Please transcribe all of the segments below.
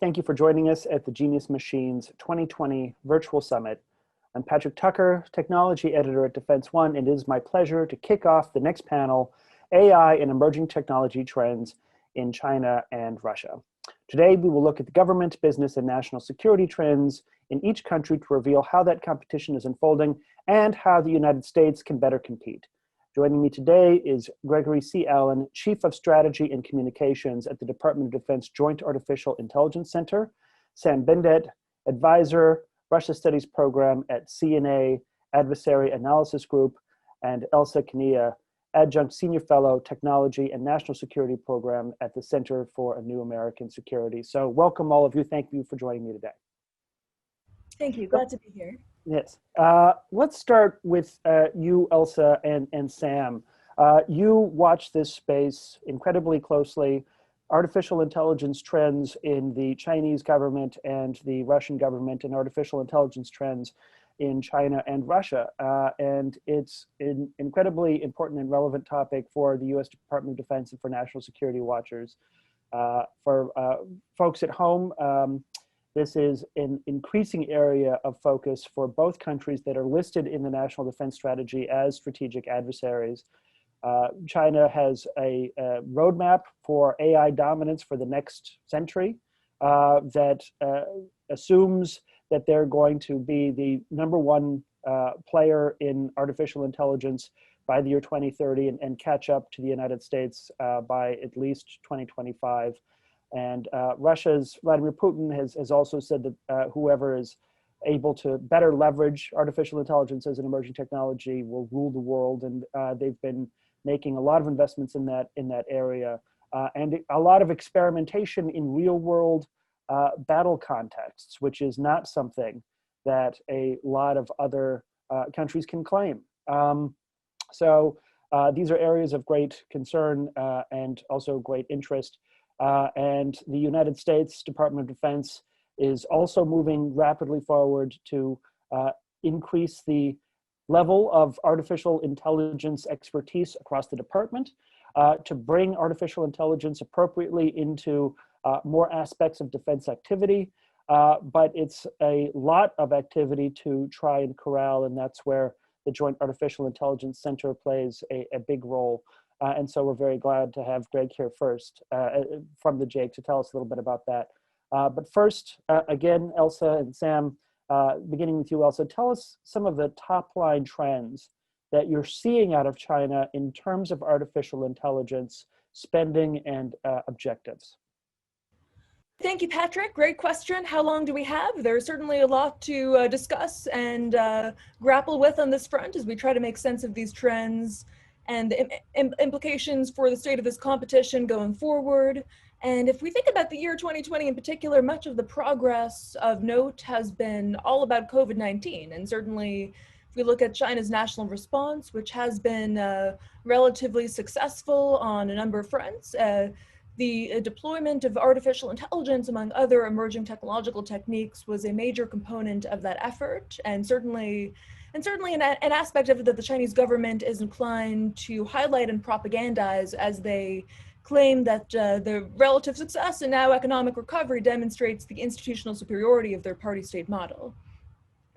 Thank you for joining us at the Genius Machines 2020 Virtual Summit. I'm Patrick Tucker, Technology Editor at Defense One, and it is my pleasure to kick off the next panel, AI and Emerging Technology Trends in China and Russia. Today, we will look at the government, business, and national security trends in each country to reveal how that competition is unfolding and how the United States can better compete. Joining me today is Gregory C. Allen, Chief of Strategy and Communications at the Department of Defense Joint Artificial Intelligence Center, Sam Bindet, Advisor, Russia Studies Program at CNA Adversary Analysis Group, and Elsa Kania, Adjunct Senior Fellow, Technology and National Security Program at the Center for a New American Security. So welcome all of you. Thank you for joining me today. Thank you. Glad to be here. Yes. Let's start with you, Elsa, and Sam. You watch this space incredibly closely. Artificial intelligence trends in the Chinese government and the Russian government, and artificial intelligence trends in China and Russia. And it's an incredibly important and relevant topic for the U.S. Department of Defense and for national security watchers. For folks at home, this is an increasing area of focus for both countries that are listed in the National Defense Strategy as strategic adversaries. China has a roadmap for AI dominance for the next century that assumes that they're going to be the #1 player in artificial intelligence by the year 2030 and catch up to the United States by at least 2025. And Russia's Vladimir Putin has also said that whoever is able to better leverage artificial intelligence as an emerging technology will rule the world. And they've been making a lot of investments in that area and a lot of experimentation in real world battle contexts, which is not something that a lot of other countries can claim. So these are areas of great concern and also great interest. And the United States Department of Defense is also moving rapidly forward to increase the level of artificial intelligence expertise across the department, to bring artificial intelligence appropriately into more aspects of defense activity. But it's a lot of activity to try and corral, and that's where the Joint Artificial Intelligence Center plays a big role. And so we're very glad to have Greg here first from the JAIC to tell us a little bit about that. But first, again, Elsa and Sam, beginning with you, Elsa, tell us some of the top line trends that you're seeing out of China in terms of artificial intelligence spending and objectives. Thank you, Patrick. Great question. How long do we have? There's certainly a lot to discuss and grapple with on this front as we try to make sense of these trends and the implications for the state of this competition going forward. And if we think about the year 2020 in particular, much of the progress of note has been all about COVID-19. And certainly, if we look at China's national response, which has been relatively successful on a number of fronts, the deployment of artificial intelligence, among other emerging technological techniques, was a major component of that effort, and certainly an aspect of it that the Chinese government is inclined to highlight and propagandize as they claim that the relative success and now economic recovery demonstrates the institutional superiority of their party-state model.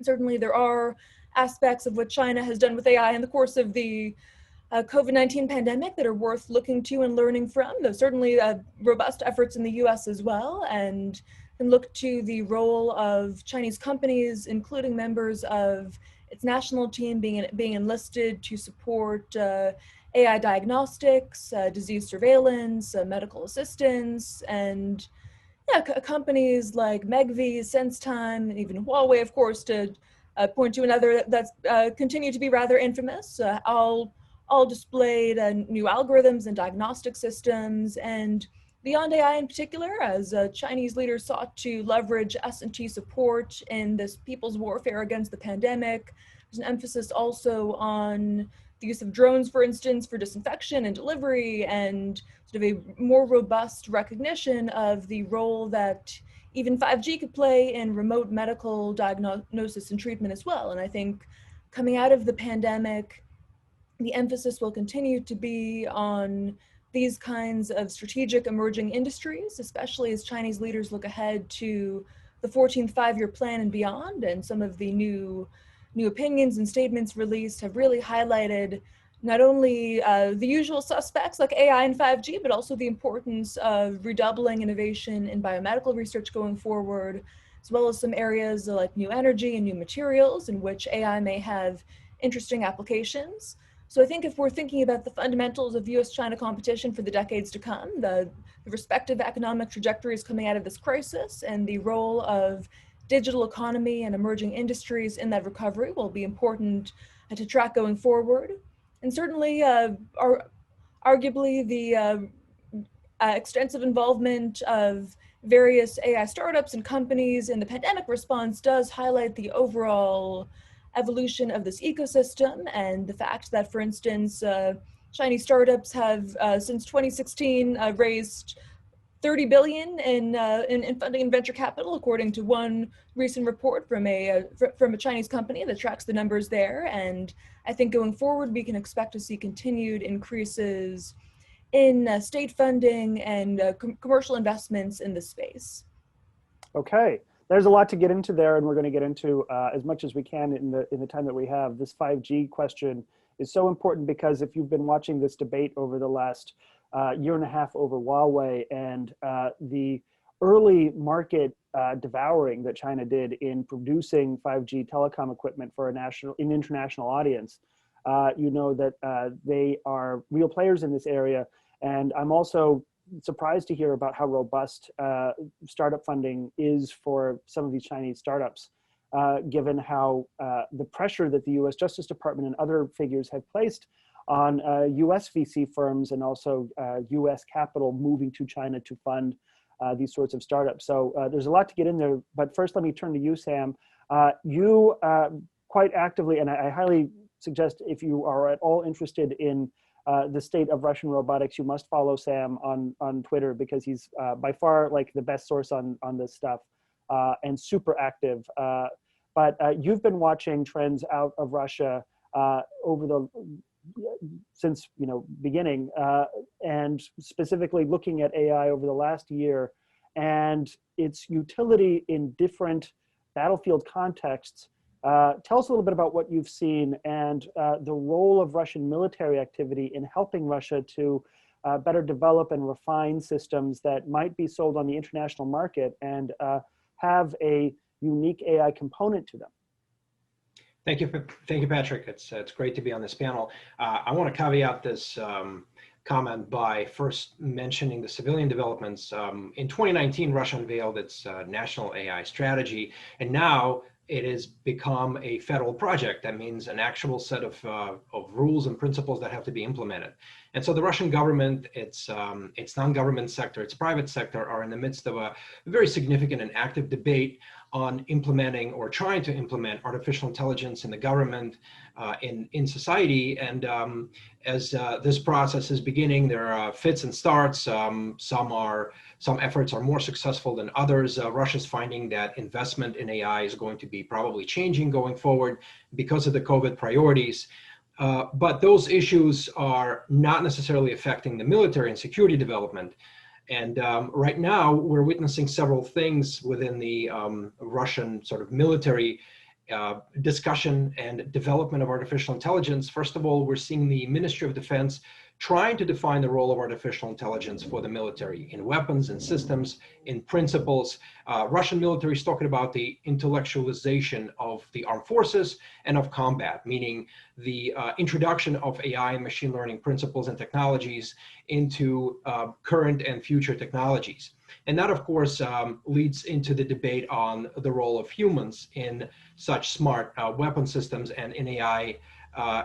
Certainly there are aspects of what China has done with AI in the course of the COVID-19 pandemic that are worth looking to and learning from. There's certainly robust efforts in the US as well, and can look to the role of Chinese companies, including members of its national team being enlisted to support AI diagnostics, disease surveillance, medical assistance, and companies like Megvii, SenseTime, and even Huawei, of course, to point to another that's continued to be rather infamous, all displayed new algorithms and diagnostic systems. And beyond AI in particular, as Chinese leaders sought to leverage S&T support in this people's warfare against the pandemic, there's an emphasis also on the use of drones, for instance, for disinfection and delivery, and sort of a more robust recognition of the role that even 5G could play in remote medical diagnosis and treatment as well. And I think coming out of the pandemic, the emphasis will continue to be on these kinds of strategic emerging industries, especially as Chinese leaders look ahead to the 14th five-year plan and beyond, and some of the new opinions and statements released have really highlighted not only the usual suspects like AI and 5G, but also the importance of redoubling innovation in biomedical research going forward, as well as some areas like new energy and new materials in which AI may have interesting applications. So I think if we're thinking about the fundamentals of US-China competition for the decades to come, the respective economic trajectories coming out of this crisis and the role of digital economy and emerging industries in that recovery will be important to track going forward. And certainly, arguably, the extensive involvement of various AI startups and companies in the pandemic response does highlight the overall evolution of this ecosystem, and the fact that, for instance, Chinese startups have since 2016 raised 30 billion in funding and venture capital, according to one recent report from a Chinese company that tracks the numbers there. And I think going forward, we can expect to see continued increases in state funding and commercial investments in this space. Okay, there's a lot to get into there, and we're going to get into as much as we can in the time that we have. This 5G question is so important because if you've been watching this debate over the last year and a half over Huawei and the early market devouring that China did in producing 5G telecom equipment for an international audience, you know that they are real players in this area. And I'm also surprised to hear about how robust startup funding is for some of these Chinese startups, given how the pressure that the US Justice Department and other figures have placed on US VC firms and also US capital moving to China to fund these sorts of startups. So there's a lot to get in there, but first let me turn to you, Sam. You quite actively, and I highly suggest if you are at all interested in the state of Russian robotics, you must follow Sam on Twitter because he's by far like the best source on this stuff and super active. But you've been watching trends out of Russia since beginning, and specifically looking at AI over the last year and its utility in different battlefield contexts. Tell us a little bit about what you've seen and the role of Russian military activity in helping Russia to better develop and refine systems that might be sold on the international market and have a unique AI component to them. Thank you, Patrick. It's great to be on this panel. I want to caveat this comment by first mentioning the civilian developments. In 2019, Russia unveiled its national AI strategy, and now it has become a federal project. That means an actual set of rules and principles that have to be implemented. And so the Russian government, its non-government sector, its private sector are in the midst of a very significant and active debate on implementing or trying to implement artificial intelligence in the government, in society. And as this process is beginning, there are fits and starts. Some efforts are more successful than others. Russia's finding that investment in AI is going to be probably changing going forward because of the COVID priorities. But those issues are not necessarily affecting the military and security development. And right now, we're witnessing several things within the Russian sort of military discussion and development of artificial intelligence. First of all, we're seeing the Ministry of Defense trying to define the role of artificial intelligence for the military in weapons and systems, in principles. Russian military is talking about the intellectualization of the armed forces and of combat, meaning the introduction of AI and machine learning principles and technologies into current and future technologies. And that, of course, leads into the debate on the role of humans in such smart weapon systems and in AI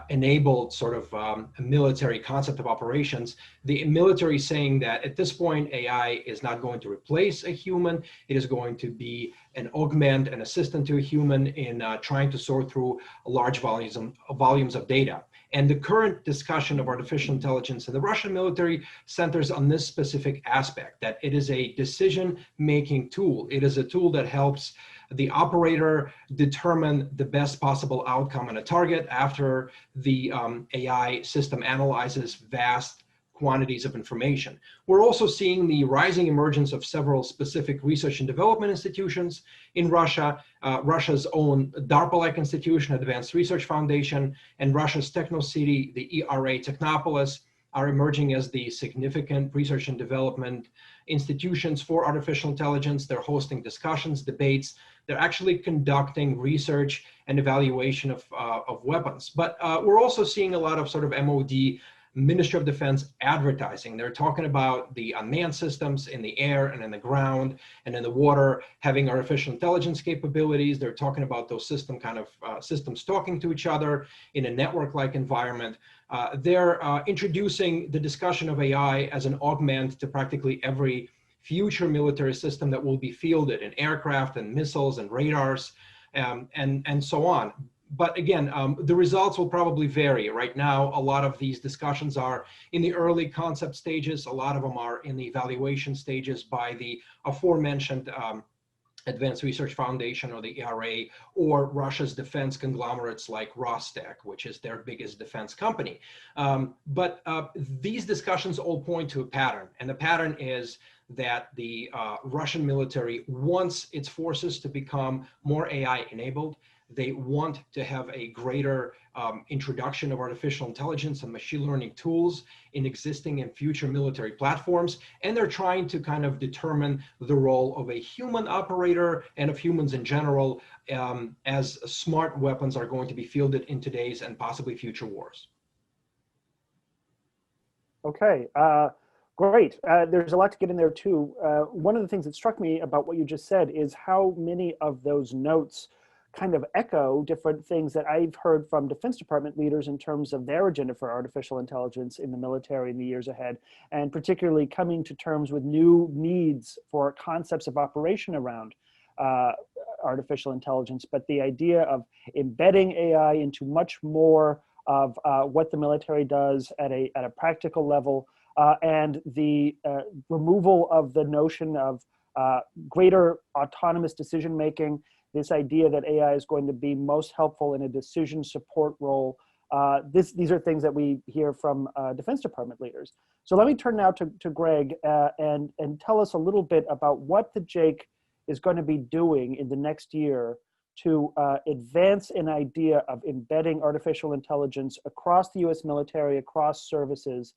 enabled sort of military concept of operations. The military is saying that at this point, AI is not going to replace a human. It is going to be an augment, an assistant to a human in trying to sort through large volumes of data. And the current discussion of artificial intelligence in the Russian military centers on this specific aspect, that it is a decision-making tool. It is a tool that helps the operator determine the best possible outcome on a target after the AI system analyzes vast quantities of information. We're also seeing the rising emergence of several specific research and development institutions in Russia. Russia's own DARPA-like institution, Advanced Research Foundation, and Russia's Techno-City, the ERA Technopolis, are emerging as the significant research and development institutions for artificial intelligence. They're hosting discussions, debates. They're actually conducting research and evaluation of weapons. But we're also seeing a lot of sort of MOD, Ministry of Defense advertising. They're talking about the unmanned systems in the air and in the ground and in the water having artificial intelligence capabilities. They're talking about those systems talking to each other in a network-like environment. They're introducing the discussion of AI as an augment to practically every future military system that will be fielded in aircraft and missiles and radars and so on. But again, the results will probably vary. Right now, a lot of these discussions are in the early concept stages. A lot of them are in the evaluation stages by the aforementioned Advanced Research Foundation or the ERA, or Russia's defense conglomerates like Rostec, which is their biggest defense company. But these discussions all point to a pattern, and the pattern is that the Russian military wants its forces to become more AI enabled. They want to have a greater introduction of artificial intelligence and machine learning tools in existing and future military platforms. And they're trying to kind of determine the role of a human operator and of humans in general as smart weapons are going to be fielded in today's and possibly future wars. Okay, great. There's a lot to get in there too. One of the things that struck me about what you just said is how many of those notes kind of echo different things that I've heard from Defense Department leaders in terms of their agenda for artificial intelligence in the military in the years ahead, and particularly coming to terms with new needs for concepts of operation around artificial intelligence, but the idea of embedding AI into much more of what the military does at a practical level, and the removal of the notion of greater autonomous decision-making, this idea that AI is going to be most helpful in a decision support role. These are things that we hear from Defense Department leaders. So let me turn now to Greg and tell us a little bit about what the JAIC is going to be doing in the next year to advance an idea of embedding artificial intelligence across the US military, across services,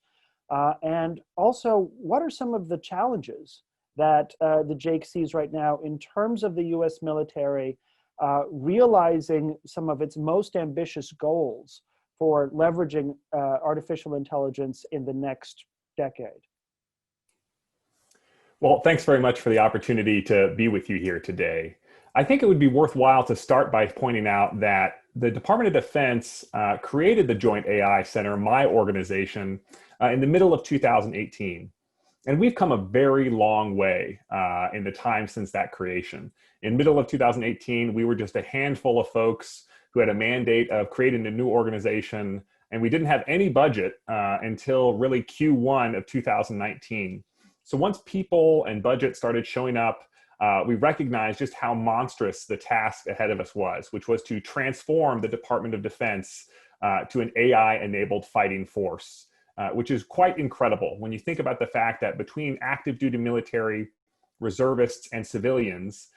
and also what are some of the challenges that the JAIC sees right now in terms of the US military realizing some of its most ambitious goals for leveraging artificial intelligence in the next decade? Well, thanks very much for the opportunity to be with you here today. I think it would be worthwhile to start by pointing out that the Department of Defense created the Joint AI Center, my organization, in the middle of 2018. And we've come a very long way in the time since that creation. In middle of 2018, we were just a handful of folks who had a mandate of creating a new organization, and we didn't have any budget until really Q1 of 2019. So once people and budget started showing up, we recognized just how monstrous the task ahead of us was, which was to transform the Department of Defense to an AI-enabled fighting force. Which is quite incredible when you think about the fact that between active duty military, reservists, and civilians,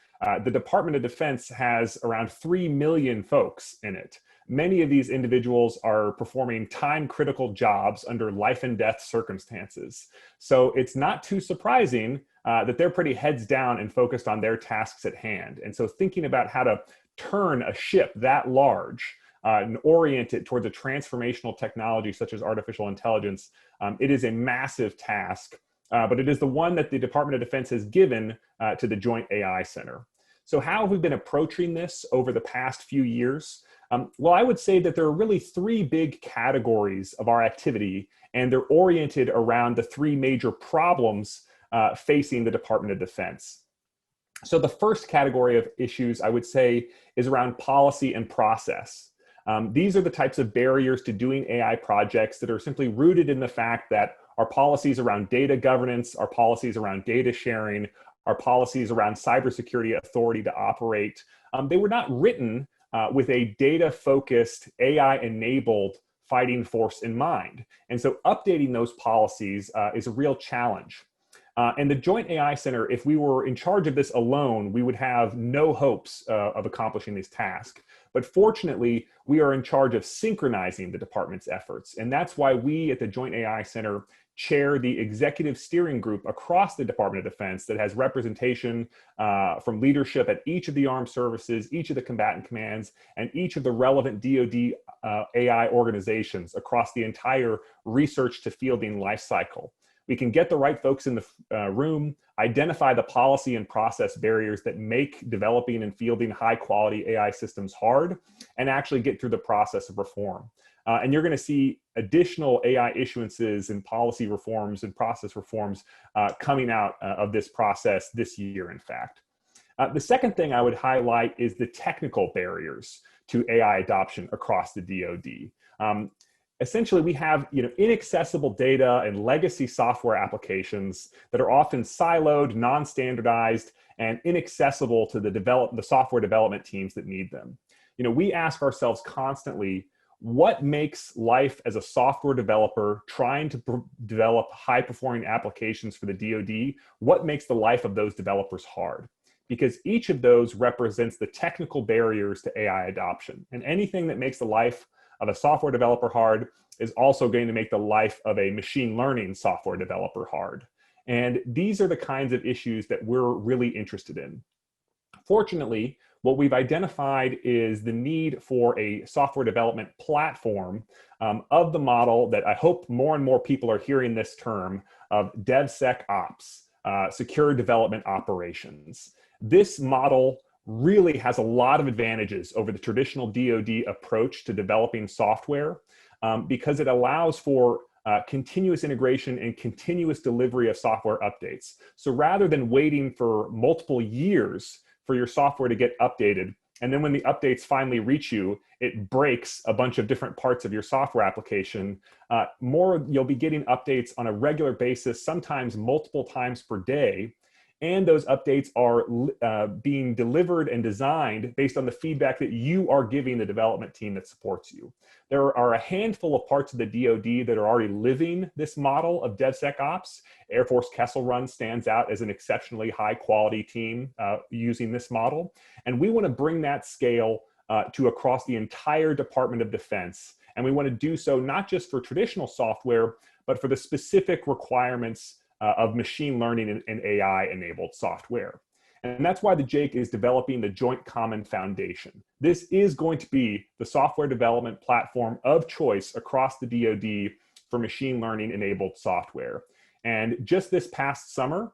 the Department of Defense has around 3 million folks in it. Many of these individuals are performing time-critical jobs under life and death circumstances. So it's not too surprising that they're pretty heads down and focused on their tasks at hand. And so thinking about how to turn a ship that large and orient it towards a transformational technology such as artificial intelligence, it is a massive task, but it is the one that the Department of Defense has given to the Joint AI Center. So how have we been approaching this over the past few years? Well, I would say that there are really 3 big categories of our activity, and they're oriented around the 3 major problems facing the Department of Defense. So the first category of issues, I would say, is around policy and process. These are the types of barriers to doing AI projects that are simply rooted in the fact that our policies around data governance, our policies around data sharing, our policies around cybersecurity authority to operate, they were not written with a data-focused, AI-enabled fighting force in mind. And so updating those policies is a real challenge. And the Joint AI Center, if we were in charge of this alone, we would have no hopes of accomplishing this task. But fortunately, we are in charge of synchronizing the department's efforts. And that's why we at the Joint AI Center chair the executive steering group across the Department of Defense that has representation from leadership at each of the armed services, each of the combatant commands, and each of the relevant DoD AI organizations across the entire research to fielding life cycle. We can get the right folks in the room, identify the policy and process barriers that make developing and fielding high quality AI systems hard, and actually get through the process of reform. And you're going to see additional AI issuances and policy reforms and process reforms coming out of this process this year, in fact. The second thing I would highlight is the technical barriers to AI adoption across the DoD. Essentially, we have inaccessible data and legacy software applications that are often siloed, non-standardized, and inaccessible to the software development teams that need them. We ask ourselves constantly, what makes life as a software developer trying to develop high-performing applications for the DoD, what makes the life of those developers hard? Because each of those represents the technical barriers to AI adoption. And anything that makes the life of a software developer hard is also going to make the life of a machine learning software developer hard. And these are the kinds of issues that we're really interested in. Fortunately, what we've identified is the need for a software development platform of the model that I hope more and more people are hearing this term of DevSecOps, secure development operations. This model really has a lot of advantages over the traditional DoD approach to developing software because it allows for continuous integration and continuous delivery of software updates. So rather than waiting for multiple years for your software to get updated, and then when the updates finally reach you, it breaks a bunch of different parts of your software application, you'll be getting updates on a regular basis, sometimes multiple times per day. And those updates are being delivered and designed based on the feedback that you are giving the development team that supports you. There are a handful of parts of the DoD that are already living this model of DevSecOps. Air Force Kessel Run stands out as an exceptionally high quality team using this model. And we want to bring that scale to across the entire Department of Defense. And we want to do so not just for traditional software, but for the specific requirements of machine learning and AI-enabled software. And that's why the JAIC is developing the Joint Common Foundation. This is going to be the software development platform of choice across the DoD for machine learning-enabled software. And just this past summer,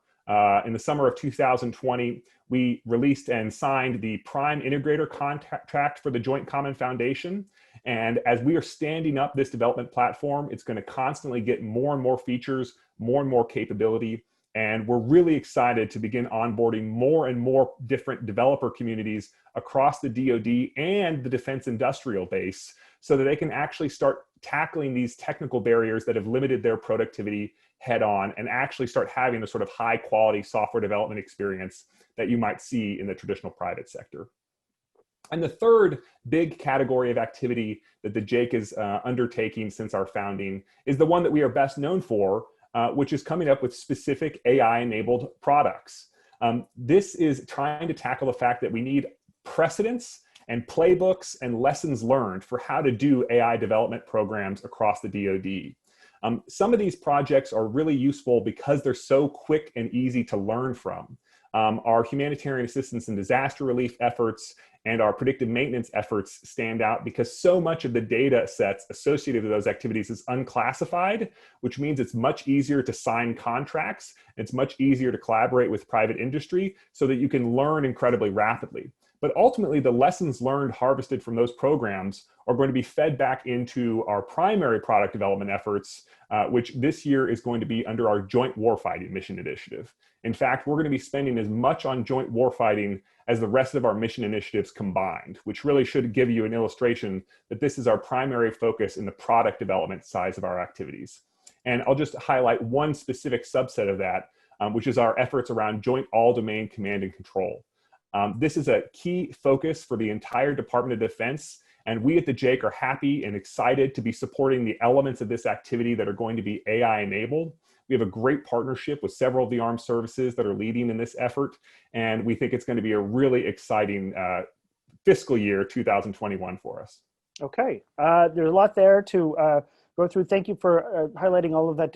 in the summer of 2020, we released and signed the Prime Integrator contract for the Joint Common Foundation. And as we are standing up this development platform, it's going to constantly get more and more features, more and more capability. And we're really excited to begin onboarding more and more different developer communities across the DoD and the defense industrial base so that they can actually start tackling these technical barriers that have limited their productivity head on and actually start having the sort of high quality software development experience that you might see in the traditional private sector. And the third big category of activity that the JAIC is undertaking since our founding is the one that we are best known for, which is coming up with specific AI-enabled products. This is trying to tackle the fact that we need precedents and playbooks and lessons learned for how to do AI development programs across the DoD. Some of these projects are really useful because they're so quick and easy to learn from. Our humanitarian assistance and disaster relief efforts and our predictive maintenance efforts stand out because so much of the data sets associated with those activities is unclassified, which means it's much easier to sign contracts. It's much easier to collaborate with private industry so that you can learn incredibly rapidly. But ultimately, the lessons learned harvested from those programs are going to be fed back into our primary product development efforts, which this year is going to be under our Joint Warfighting Mission Initiative. In fact, we're going to be spending as much on joint warfighting as the rest of our mission initiatives combined, which really should give you an illustration that this is our primary focus in the product development size of our activities. And I'll just highlight one specific subset of that, which is our efforts around joint all-domain command and control. This is a key focus for the entire Department of Defense, And we at the JAIC are happy and excited to be supporting the elements of this activity that are going to be AI enabled. We have a great partnership with several of the armed services that are leading in this effort. And we think it's going to be a really exciting fiscal year 2021 for us. Okay, there's a lot there to go through. Thank you for highlighting all of that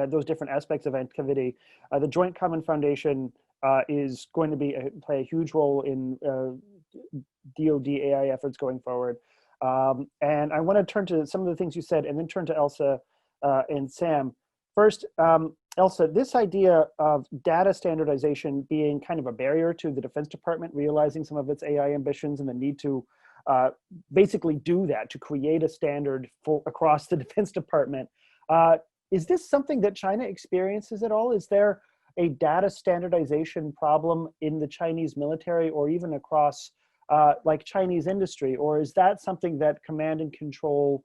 those different aspects of activity. The Joint Common Foundation is going to play a huge role in DoD AI efforts going forward. And I want to turn to some of the things you said, and then turn to Elsa and Sam. First, Elsa, this idea of data standardization being kind of a barrier to the Defense Department realizing some of its AI ambitions and the need to basically do that, to create a standard across the Defense Department. Is this something that China experiences at all? Is there a data standardization problem in the Chinese military or even across like Chinese industry? Or is that something that command and control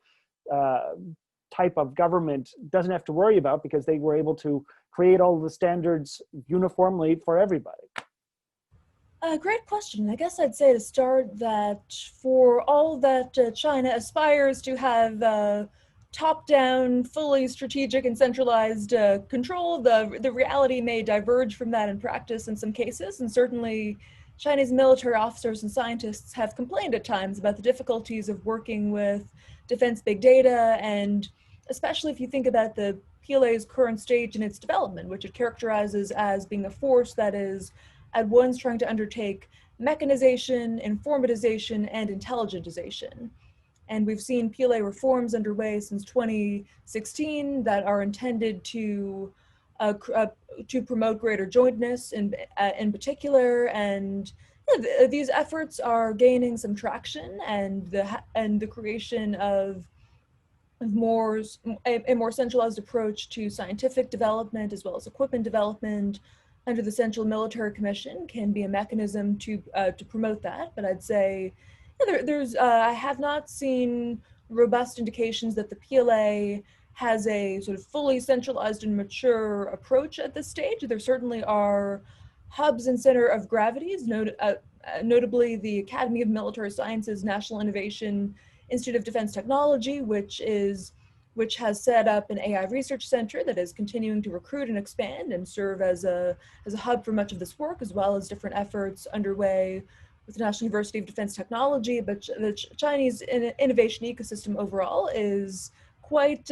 type of government doesn't have to worry about because they were able to create all the standards uniformly for everybody? Great question. I guess I'd say to start that for all that China aspires to have top-down, fully strategic and centralized control, the reality may diverge from that in practice in some cases, and certainly Chinese military officers and scientists have complained at times about the difficulties of working with defense big data, and especially if you think about the PLA's current stage in its development, which it characterizes as being a force that is at once trying to undertake mechanization, informatization, and intelligentization. And we've seen PLA reforms underway since 2016 that are intended to promote greater jointness in particular. And these efforts are gaining some traction, and the creation of a more centralized approach to scientific development as well as equipment development under the Central Military Commission can be a mechanism to promote that. But I'd say I have not seen robust indications that the PLA has a sort of fully centralized and mature approach at this stage. There certainly are hubs and center of gravities, notably the Academy of Military Sciences National Innovation Institute of Defense Technology, which has set up an AI research center that is continuing to recruit and expand and serve as a hub for much of this work, as well as different efforts underway with the National University of Defense Technology. But the Chinese innovation ecosystem overall is quite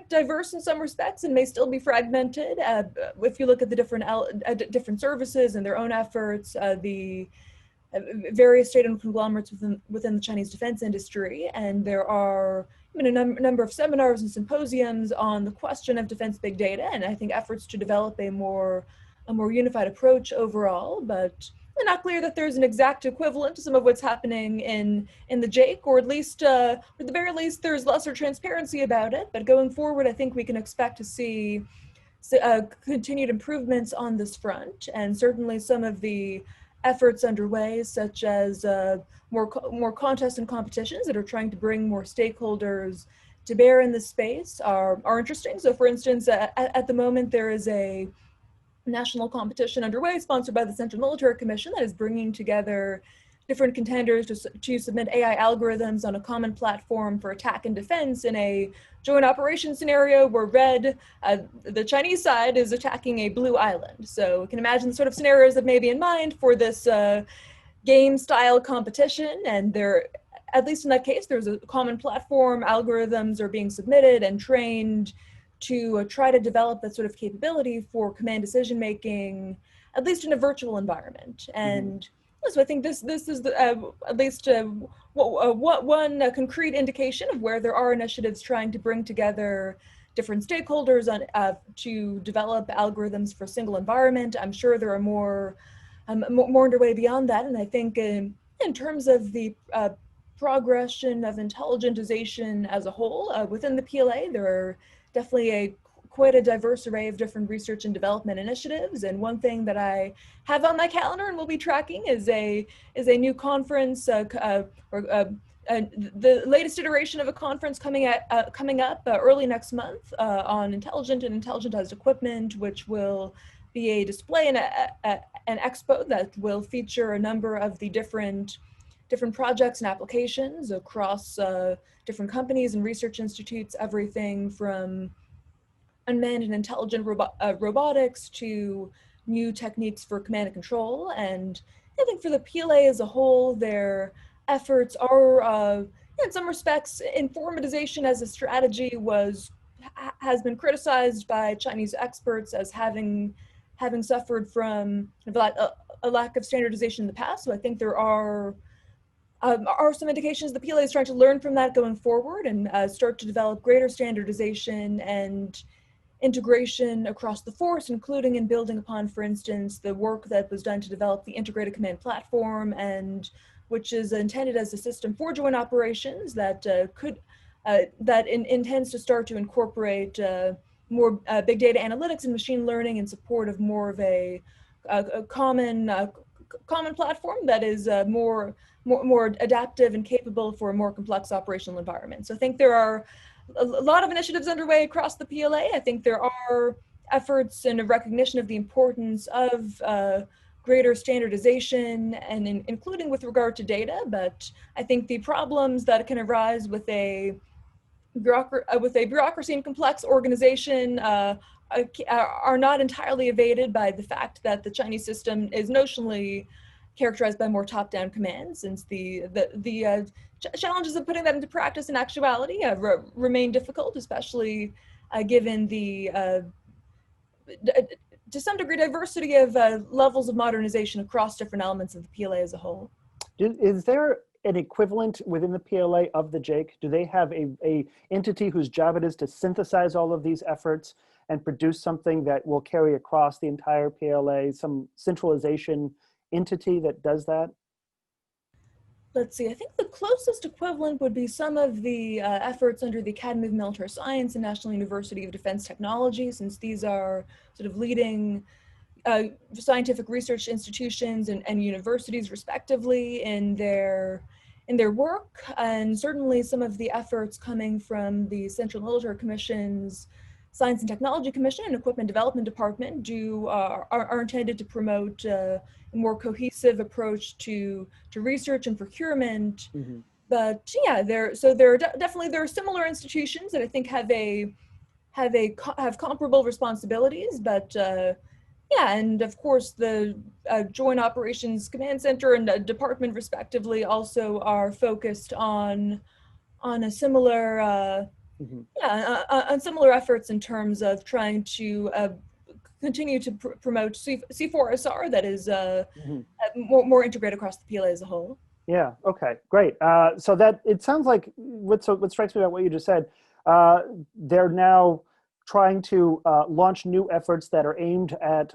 diverse in some respects and may still be fragmented. If you look at the different services and their own efforts, the various state-owned conglomerates within the Chinese defense industry, and there are a number of seminars and symposiums on the question of defense big data, and I think efforts to develop a more unified approach overall. But it's not clear that there's an exact equivalent to some of what's happening in the JAIC, or at least, at the very least, there's lesser transparency about it. But going forward, I think we can expect to see continued improvements on this front, and certainly some of the efforts underway, such as more contests and competitions that are trying to bring more stakeholders to bear in this space are interesting. So for instance, at the moment, there is a national competition underway sponsored by the Central Military Commission that is bringing together different contenders to submit AI algorithms on a common platform for attack and defense in a joint operation scenario where the Chinese side is attacking a blue island. So you can imagine the sort of scenarios that may be in mind for this game style competition. And at least in that case, there's a common platform, algorithms are being submitted and trained to try to develop that sort of capability for command decision making, at least in a virtual environment. And so I think this is at least one concrete indication of where there are initiatives trying to bring together different stakeholders to develop algorithms for a single environment. I'm sure there are more underway beyond that, and I think in terms of the progression of intelligentization as a whole within the PLA, there are definitely quite a diverse array of different research and development initiatives. And one thing that I have on my calendar and will be tracking is a new conference, the latest iteration of a conference coming up early next month on intelligent and intelligentized equipment, which will be a display and an expo that will feature a number of the different different projects and applications across different companies and research institutes, everything from unmanned and intelligent robotics to new techniques for command and control. And I think for the PLA as a whole, their efforts are, in some respects, informatization as a strategy has been criticized by Chinese experts as having suffered from a lack of standardization in the past. So I think there are some indications the PLA is trying to learn from that going forward and start to develop greater standardization and integration across the force, including in building upon, for instance, the work that was done to develop the integrated command platform, and which is intended as a system for joint operations that intends to start to incorporate more big data analytics and machine learning in support of more of a common platform that is more adaptive and capable for a more complex operational environment. So I think there are a lot of initiatives underway across the PLA. I think there are efforts and a recognition of the importance of greater standardization, and including with regard to data. But I think the problems that can arise with a bureaucracy and complex organization are not entirely evaded by the fact that the Chinese system is notionally characterized by more top-down command, since the challenges of putting that into practice in actuality remain difficult, especially given the to some degree diversity of levels of modernization across different elements of the PLA as a whole. Is there an equivalent within the PLA of the JAIC? Do they have a entity whose job it is to synthesize all of these efforts and produce something that will carry across the entire PLA, some centralization entity that does that? Let's see, I think the closest equivalent would be some of the efforts under the Academy of Military Science and National University of Defense Technology, since these are sort of leading scientific research institutions and universities respectively in their work. And certainly some of the efforts coming from the Central Military Commission's Science and Technology Commission and Equipment Development Department are intended to promote a more cohesive approach to research and procurement. Mm-hmm. But yeah, there are similar institutions that I think have comparable responsibilities. But yeah, and of course the Joint Operations Command Center and department respectively also are focused on a similar mm-hmm. On similar efforts in terms of trying to continue to promote C4SR that is mm-hmm. more integrated across the PLA as a whole. Yeah, okay, great. So that, it sounds like what strikes me about what you just said, they're now trying to launch new efforts that are aimed at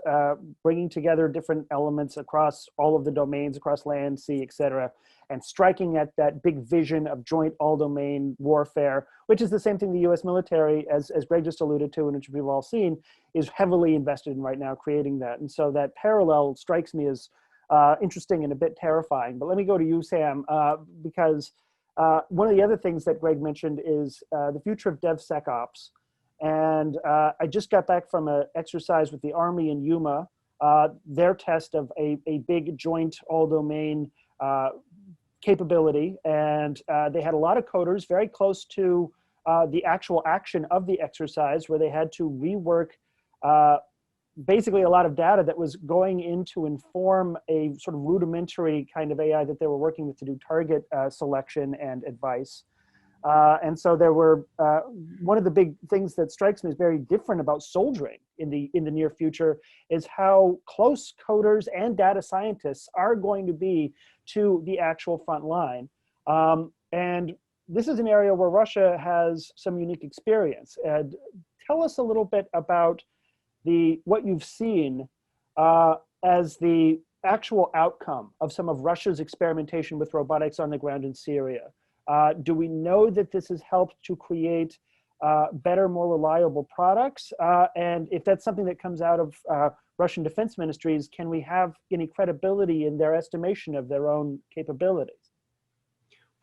bringing together different elements across all of the domains, across land, sea, et cetera, and striking at that big vision of joint all-domain warfare, which is the same thing the US military, as Greg just alluded to and which we've all seen, is heavily invested in right now, creating that. And so that parallel strikes me as interesting and a bit terrifying. But let me go to you, Sam, because one of the other things that Greg mentioned is the future of DevSecOps. And I just got back from an exercise with the Army in Yuma, their test of a big joint all-domain capability. And they had a lot of coders very close to the actual action of the exercise, where they had to rework basically a lot of data that was going in to inform a sort of rudimentary kind of AI that they were working with to do target selection and advice. And so there were, one of the big things that strikes me as very different about soldiering in the near future is how close coders and data scientists are going to be to the actual front line. And this is an area where Russia has some unique experience. Tell us a little bit about what you've seen as the actual outcome of some of Russia's experimentation with robotics on the ground in Syria. Do we know that this has helped to create better, more reliable products? And if that's something that comes out of Russian defense ministries, can we have any credibility in their estimation of their own capabilities?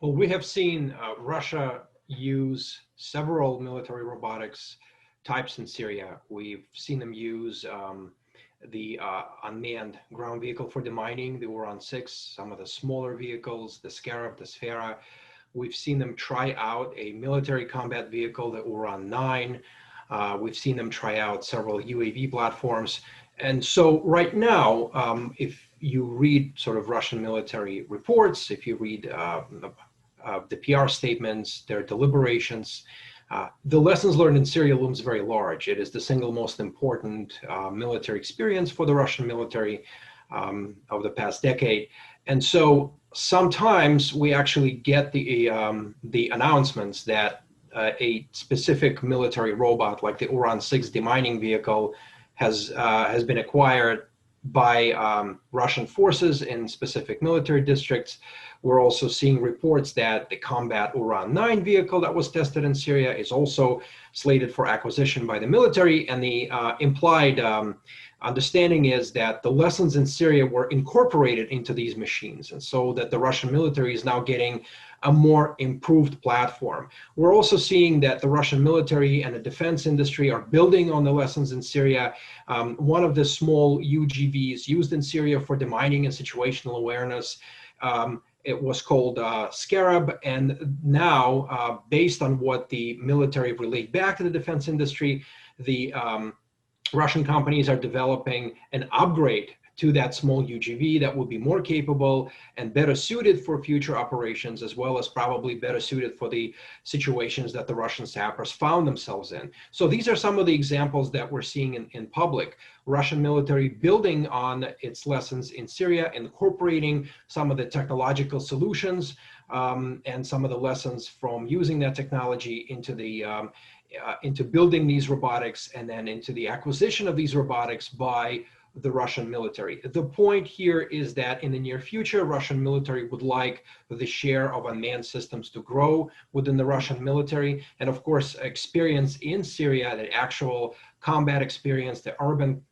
Well, we have seen Russia use several military robotics types in Syria. We've seen them use the unmanned ground vehicle for demining, the Uran-6, some of the smaller vehicles, the Scarab, the Sfera. We've seen them try out a military combat vehicle, the Uran-9. We've seen them try out several UAV platforms. And so right now, if you read sort of Russian military reports, if you read the PR statements, their deliberations, the lessons learned in Syria looms very large. It is the single most important military experience for the Russian military of the past decade. And so sometimes we actually get the announcements that a specific military robot like the Uran-6 demining vehicle has been acquired by Russian forces in specific military districts. We're also seeing reports that the combat Uran-9 vehicle that was tested in Syria is also slated for acquisition by the military, and the implied understanding is that the lessons in Syria were incorporated into these machines, and so that the Russian military is now getting a more improved platform. We're also seeing that the Russian military and the defense industry are building on the lessons in Syria. One of the small UGVs used in Syria for demining and situational awareness, it was called Scarab, and now, based on what the military relayed back to the defense industry, the Russian companies are developing an upgrade to that small UGV that will be more capable and better suited for future operations, as well as probably better suited for the situations that the Russian sappers found themselves in. So these are some of the examples that we're seeing in public. Russian military building on its lessons in Syria, incorporating some of the technological solutions and some of the lessons from using that technology into the into building these robotics, and then into the acquisition of these robotics by the Russian military. The point here is that in the near future, Russian military would like the share of unmanned systems to grow within the Russian military. And of course, experience in Syria, the actual combat experience, the urban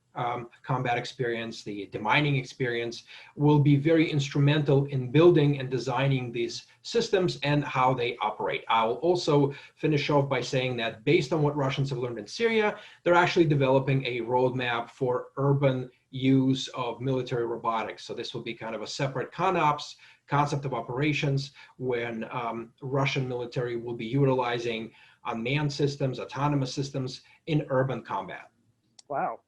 combat experience, the demining experience, will be very instrumental in building and designing these systems and how they operate. I'll also finish off by saying that based on what Russians have learned in Syria, they're actually developing a roadmap for urban use of military robotics. So this will be kind of a separate ConOps, concept of operations, when Russian military will be utilizing unmanned systems, autonomous systems in urban combat. Wow.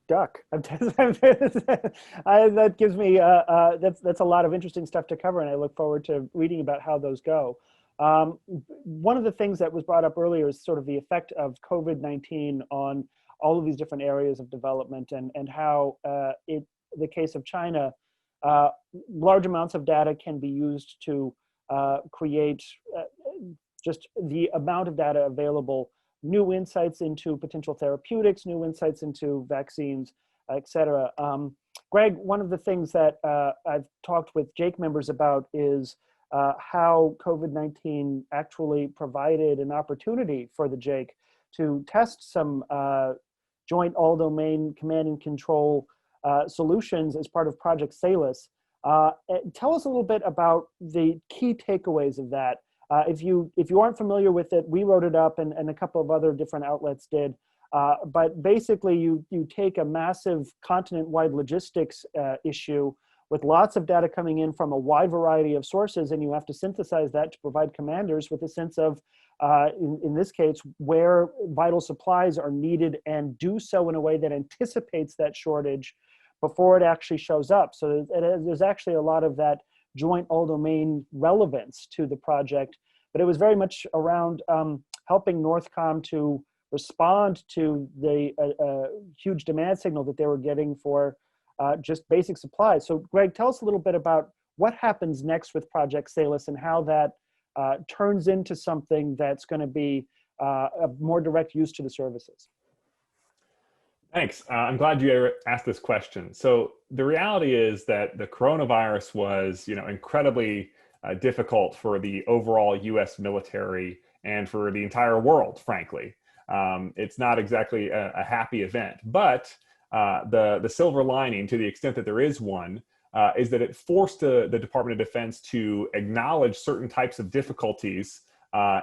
Duck. That gives me that's a lot of interesting stuff to cover, and I look forward to reading about how those go. One of the things that was brought up earlier is sort of the effect of COVID-19 on all of these different areas of development, and how the case of China, large amounts of data can be used to create just the amount of data available, new insights into potential therapeutics, new insights into vaccines, et cetera. Greg, one of the things that I've talked with JAIC members about is how COVID-19 actually provided an opportunity for the JAIC to test some joint all-domain command and control solutions as part of Project SALUS. Tell us a little bit about the key takeaways of that. If you aren't familiar with it, we wrote it up, and a couple of other different outlets did. But basically, you take a massive continent-wide logistics issue with lots of data coming in from a wide variety of sources, and you have to synthesize that to provide commanders with a sense of, in this case, where vital supplies are needed, and do so in a way that anticipates that shortage before it actually shows up. So there's actually a lot of that joint all-domain relevance to the project, but it was very much around helping Northcom to respond to the huge demand signal that they were getting for just basic supplies. So Greg, tell us a little bit about what happens next with Project SALUS and how that turns into something that's going to be a more direct use to the services. Thanks. I'm glad you asked this question. So the reality is that the coronavirus was, incredibly difficult for the overall U.S. military and for the entire world, frankly. It's not exactly a happy event, but the silver lining, to the extent that there is one, is that it forced the Department of Defense to acknowledge certain types of difficulties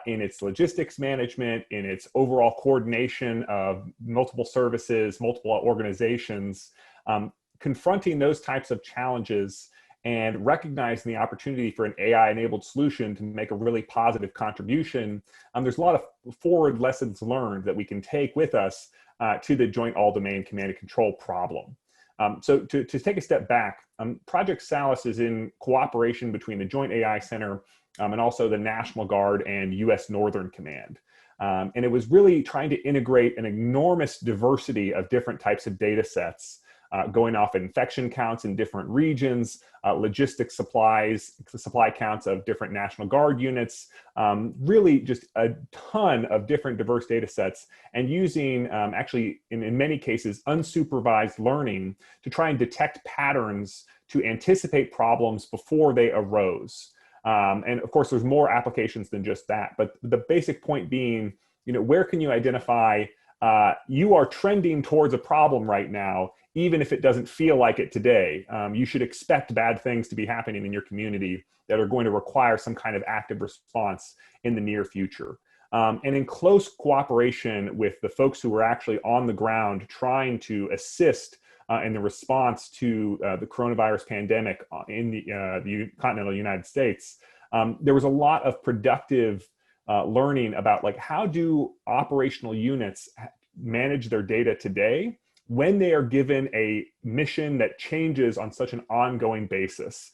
in its logistics management, in its overall coordination of multiple services, multiple organizations, confronting those types of challenges and recognizing the opportunity for an AI-enabled solution to make a really positive contribution. There's a lot of forward lessons learned that we can take with us to the joint all-domain command and control problem. So to take a step back, Project SALUS is in cooperation between the Joint AI Center and also the National Guard and US Northern Command. And it was really trying to integrate an enormous diversity of different types of data sets, going off infection counts in different regions, logistics supply counts of different National Guard units, really just a ton of different diverse data sets, and using actually, in many cases, unsupervised learning to try and detect patterns to anticipate problems before they arose. And of course, there's more applications than just that, but the basic point being, where can you identify you are trending towards a problem right now, even if it doesn't feel like it today. You should expect bad things to be happening in your community that are going to require some kind of active response in the near future. And in close cooperation with the folks who were actually on the ground trying to assist in the response to the coronavirus pandemic in the continental United States, there was a lot of productive learning about how do operational units manage their data today when they are given a mission that changes on such an ongoing basis.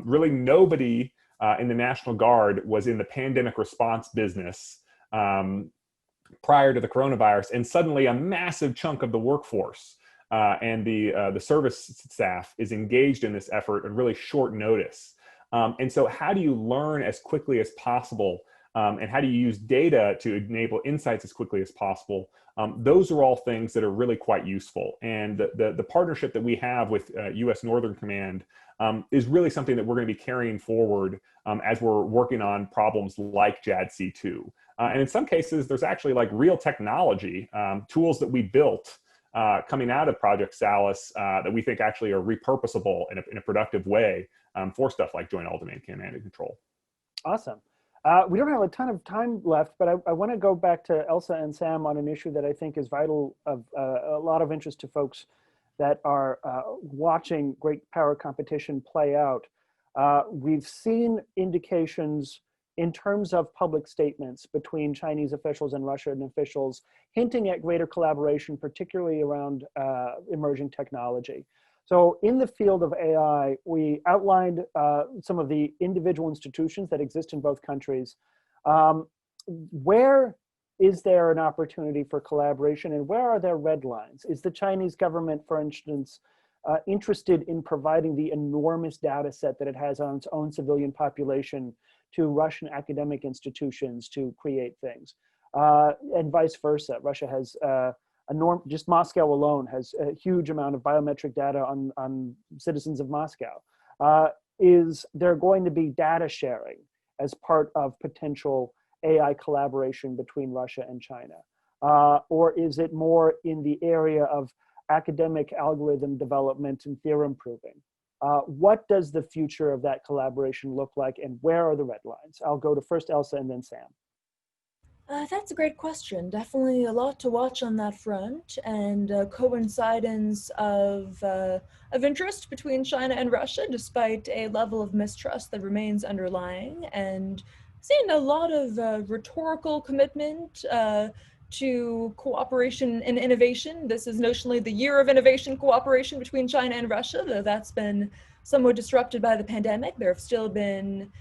Really nobody in the National Guard was in the pandemic response business prior to the coronavirus, and suddenly a massive chunk of the workforce and the service staff is engaged in this effort at really short notice. And so how do you learn as quickly as possible, and how do you use data to enable insights as quickly as possible? Those are all things that are really quite useful. And the partnership that we have with US Northern Command is really something that we're going to be carrying forward as we're working on problems like JADC2. And in some cases, there's actually real technology, tools that we built coming out of Project SALUS that we think actually are repurposable in a productive way for stuff like joint all-domain command and control. Awesome. We don't have a ton of time left, but I want to go back to Elsa and Sam on an issue that I think is vital, of a lot of interest to folks that are watching great power competition play out. We've seen indications in terms of public statements between Chinese officials and Russian officials hinting at greater collaboration, particularly around emerging technology. So in the field of AI, we outlined some of the individual institutions that exist in both countries. Where is there an opportunity for collaboration, and where are there red lines? Is the Chinese government, for instance, interested in providing the enormous data set that it has on its own civilian population to Russian academic institutions to create things? And vice versa. Russia has just Moscow alone has a huge amount of biometric data on citizens of Moscow. Is there going to be data sharing as part of potential AI collaboration between Russia and China? Or is it more in the area of academic algorithm development and theorem proving? What does the future of that collaboration look like, and where are the red lines? I'll go to first Elsa and then Sam. That's a great question. Definitely a lot to watch on that front, and coincidence of interest between China and Russia, despite a level of mistrust that remains underlying, and seeing a lot of rhetorical commitment to cooperation and innovation. This is notionally the year of innovation cooperation between China and Russia, though that's been somewhat disrupted by the pandemic. There have still been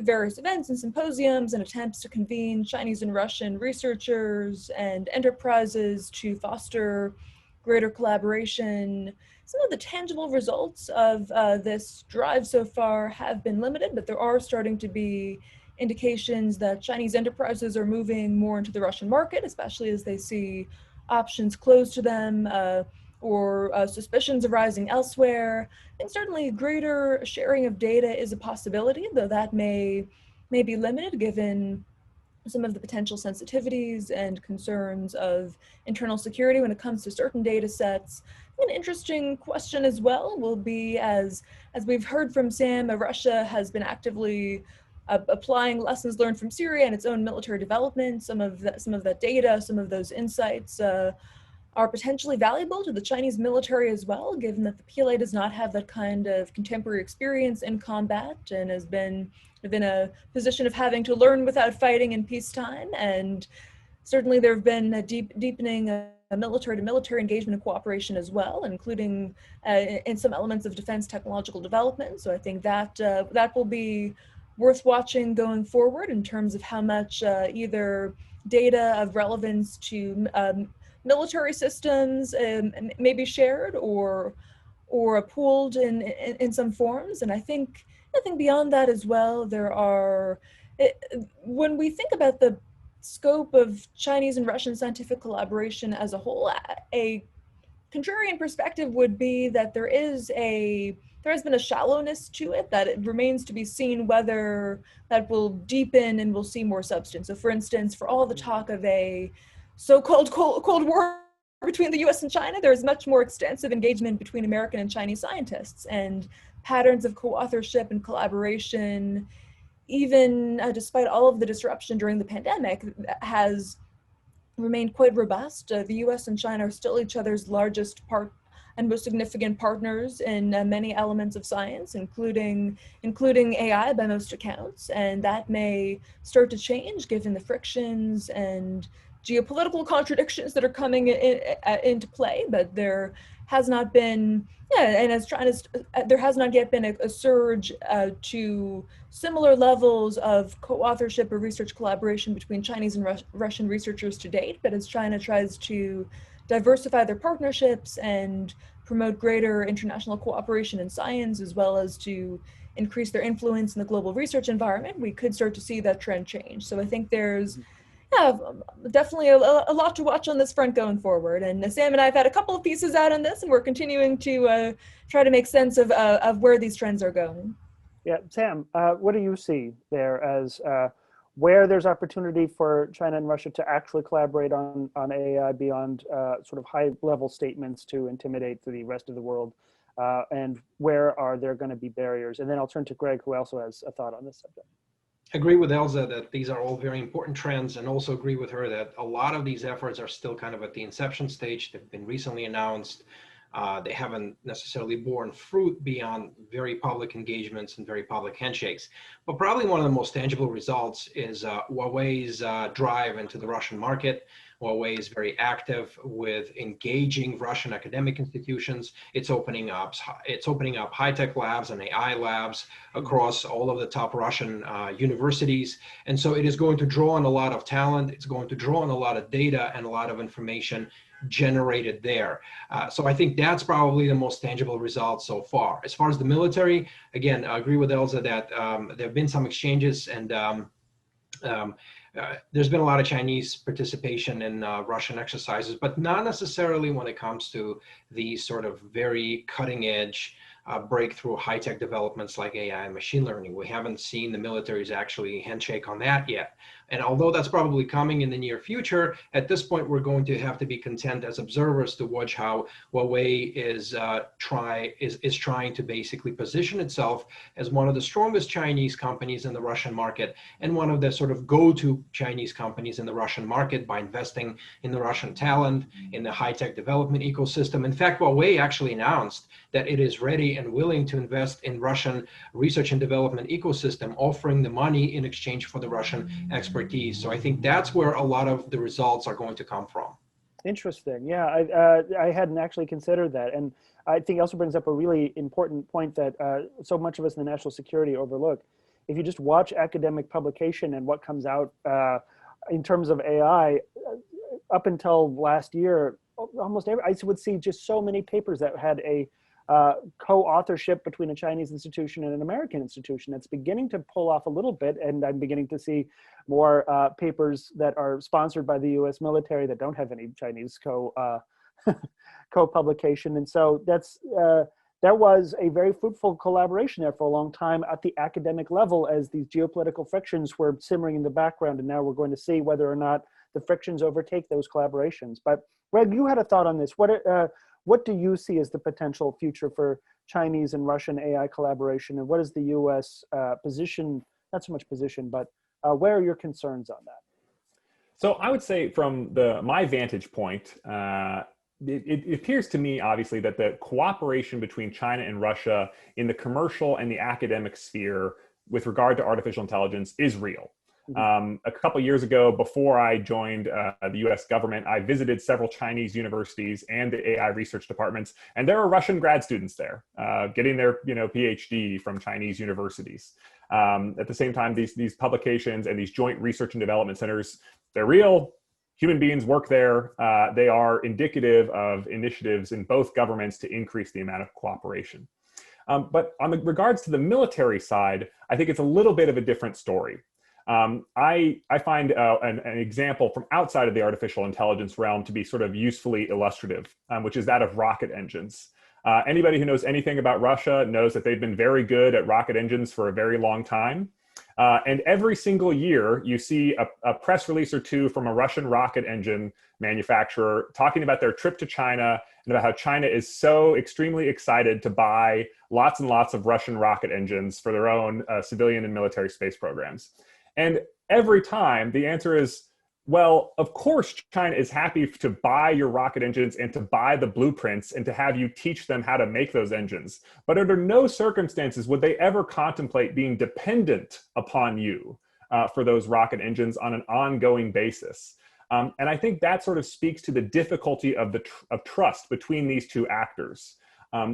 various events and symposiums and attempts to convene Chinese and Russian researchers and enterprises to foster greater collaboration. Some of the tangible results of this drive so far have been limited, but there are starting to be indications that Chinese enterprises are moving more into the Russian market, especially as they see options closed to them or suspicions arising elsewhere. And certainly greater sharing of data is a possibility, though that may be limited given some of the potential sensitivities and concerns of internal security when it comes to certain data sets. An interesting question as well will be, as we've heard from Sam, Russia has been actively applying lessons learned from Syria and its own military development. Some of that data, some of those insights are potentially valuable to the Chinese military as well, given that the PLA does not have that kind of contemporary experience in combat and has been in a position of having to learn without fighting in peacetime. And certainly there have been a deepening military-to-military engagement and cooperation as well, including in some elements of defense technological development. So I think that that will be worth watching going forward in terms of how much either data of relevance to military systems may be shared or pooled in some forms. And I think beyond that as well, there are, when we think about the scope of Chinese and Russian scientific collaboration as a whole, a contrarian perspective would be that there has been a shallowness to it, that it remains to be seen whether that will deepen and we'll see more substance. So for instance, for all the talk of a so-called Cold War between the US and China, there is much more extensive engagement between American and Chinese scientists, and patterns of co-authorship and collaboration, even despite all of the disruption during the pandemic, has remained quite robust. The US and China are still each other's largest and most significant partners in many elements of science, including AI by most accounts. And that may start to change given the frictions and geopolitical contradictions that are coming into play, but there has not been, there has not yet been a surge to similar levels of co-authorship or research collaboration between Chinese and Russian researchers to date. But as China tries to diversify their partnerships and promote greater international cooperation in science, as well as to increase their influence in the global research environment, we could start to see that trend change. So I think there's definitely a lot to watch on this front going forward. And Sam and I have had a couple of pieces out on this, and we're continuing to try to make sense of where these trends are going. Yeah, Sam, what do you see there as where there's opportunity for China and Russia to actually collaborate on AI beyond sort of high-level statements to intimidate the rest of the world, and where are there going to be barriers? And then I'll turn to Greg, who also has a thought on this subject. Agree with Elsa that these are all very important trends, and also agree with her that a lot of these efforts are still kind of at the inception stage. They've been recently announced. They haven't necessarily borne fruit beyond very public engagements and very public handshakes. But probably one of the most tangible results is Huawei's drive into the Russian market. Huawei is very active with engaging Russian academic institutions. It's opening up high-tech labs and AI labs across all of the top Russian universities. And so it is going to draw on a lot of talent. It's going to draw on a lot of data and a lot of information generated there. So I think that's probably the most tangible result so far. As far as the military, again, I agree with Elsa that there have been some exchanges, and there's been a lot of Chinese participation in Russian exercises, but not necessarily when it comes to the sort of very cutting edge breakthrough high-tech developments like AI and machine learning. We haven't seen the militaries actually handshake on that yet. And although that's probably coming in the near future, at this point, we're going to have to be content as observers to watch how Huawei is trying to basically position itself as one of the strongest Chinese companies in the Russian market, and one of the sort of go-to Chinese companies in the Russian market by investing in the Russian talent, in the high-tech development ecosystem. In fact, Huawei actually announced that it is ready and willing to invest in Russian research and development ecosystem, offering the money in exchange for the Russian expertise. So I think that's where a lot of the results are going to come from. Interesting. Yeah, I hadn't actually considered that. And I think it also brings up a really important point that so much of us in the national security overlook. If you just watch academic publication and what comes out in terms of AI, up until last year, almost I would see just so many papers that had a co-authorship between a Chinese institution and an American institution. That's beginning to pull off a little bit, and I'm beginning to see more papers that are sponsored by the U.S. military that don't have any Chinese co-publication. And so there was a very fruitful collaboration there for a long time at the academic level as these geopolitical frictions were simmering in the background, and now we're going to see whether or not the frictions overtake those collaborations. But Greg, you had a thought on this. What do you see as the potential future for Chinese and Russian AI collaboration, and what is the U.S. position not so much position, but where are your concerns on that? So I would say from my vantage point, it appears to me, obviously, that the cooperation between China and Russia in the commercial and the academic sphere with regard to artificial intelligence is real. A couple of years ago, before I joined the US government, I visited several Chinese universities and the AI research departments, and there are Russian grad students there getting their PhD from Chinese universities. At the same time, these publications and these joint research and development centers, they're real. Human beings work there. They are indicative of initiatives in both governments to increase the amount of cooperation. But on the regards to the military side, I think it's a little bit of a different story. I find an example from outside of the artificial intelligence realm to be sort of usefully illustrative, which is that of rocket engines. Anybody who knows anything about Russia knows that they've been very good at rocket engines for a very long time. And every single year, you see a press release or two from a Russian rocket engine manufacturer talking about their trip to China and about how China is so extremely excited to buy lots and lots of Russian rocket engines for their own civilian and military space programs. And every time the answer is, well, of course, China is happy to buy your rocket engines and to buy the blueprints and to have you teach them how to make those engines. But under no circumstances would they ever contemplate being dependent upon you for those rocket engines on an ongoing basis. And I think that sort of speaks to the difficulty of trust between these two actors.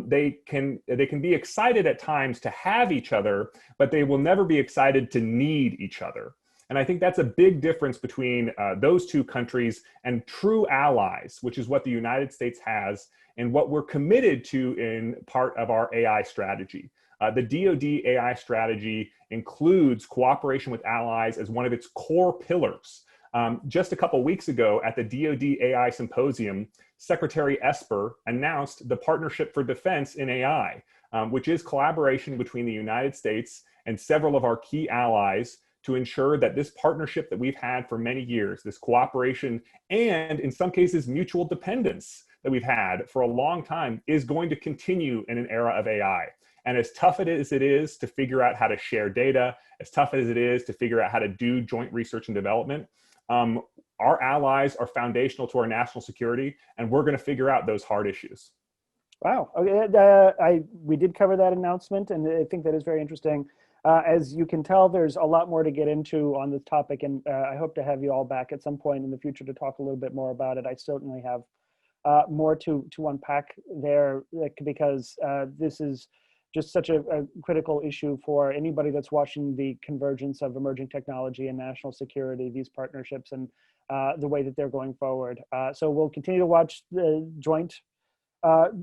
They can be excited at times to have each other, but they will never be excited to need each other. And I think that's a big difference between those two countries and true allies, which is what the United States has and what we're committed to in part of our AI strategy. The DoD AI strategy includes cooperation with allies as one of its core pillars. Just a couple weeks ago at the DoD AI Symposium, Secretary Esper announced the Partnership for Defense in AI, which is collaboration between the United States and several of our key allies to ensure that this partnership that we've had for many years, this cooperation and in some cases mutual dependence that we've had for a long time, is going to continue in an era of AI. And as tough it is to figure out how to share data, as tough as it is to figure out how to do joint research and development, our allies are foundational to our national security, and we're going to figure out those hard issues. Wow. Okay. We did cover that announcement, and I think that is very interesting. As you can tell, there's a lot more to get into on this topic, and I hope to have you all back at some point in the future to talk a little bit more about it. I certainly have more to unpack there, because this is just such a critical issue for anybody that's watching the convergence of emerging technology and national security, these partnerships, and the way that they're going forward. So we'll continue to watch the joint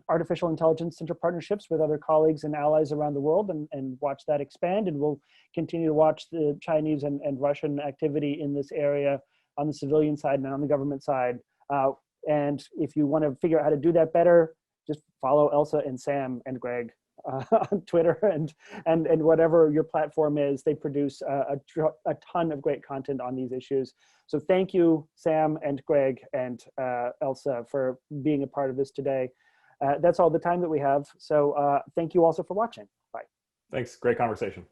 artificial intelligence center partnerships with other colleagues and allies around the world, and watch that expand. And we'll continue to watch the Chinese and Russian activity in this area on the civilian side and on the government side. And if you want to figure out how to do that better, just follow Elsa and Sam and Greg on Twitter and whatever your platform is. They produce a ton of great content on these issues. So thank you, Sam and Greg and Elsa, for being a part of this today. That's all the time that we have. So thank you also for watching. Bye. Thanks. Great conversation.